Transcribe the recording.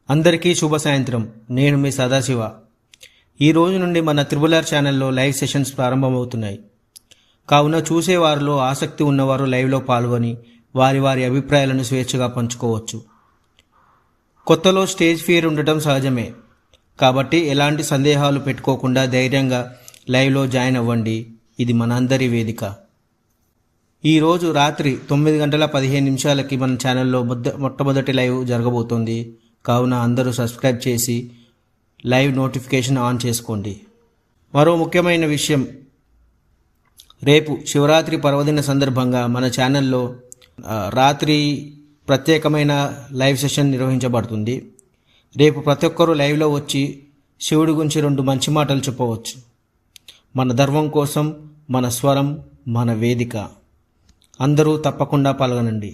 అందరికీ శుభ సాయంత్రం. నేను మీ సదాశివ. ఈ రోజు నుండి మన త్రిబులర్ ఛానల్లో లైవ్ సెషన్స్ ప్రారంభమవుతున్నాయి. కావున చూసేవారిలో ఆసక్తి ఉన్నవారు లైవ్లో పాల్గొని వారి వారి అభిప్రాయాలను స్వేచ్ఛగా పంచుకోవచ్చు. కొత్తలో స్టేజ్ ఫియర్ ఉండటం సహజమే, కాబట్టి ఎలాంటి సందేహాలు పెట్టుకోకుండా ధైర్యంగా లైవ్లో జాయిన్ అవ్వండి. ఇది మనందరి వేదిక. ఈరోజు రాత్రి 9:15 మన ఛానల్లో మొట్టమొదటి లైవ్ జరగబోతోంది. కావున అందరూ సబ్స్క్రైబ్ చేసి లైవ్ నోటిఫికేషన్ ఆన్ చేసుకోండి. మరో ముఖ్యమైన విషయం, రేపు శివరాత్రి పర్వదిన సందర్భంగా మన ఛానల్లో రాత్రి ప్రత్యేకమైన లైవ్ సెషన్ నిర్వహించబడుతుంది. రేపు ప్రతి ఒక్కరూ లైవ్లో వచ్చి శివుడి గురించి 2 మంచి మాటలు చెప్పవచ్చు. మన ధర్మం కోసం, మన స్వరం, మన వేదిక. అందరూ తప్పకుండా పాల్గొనండి.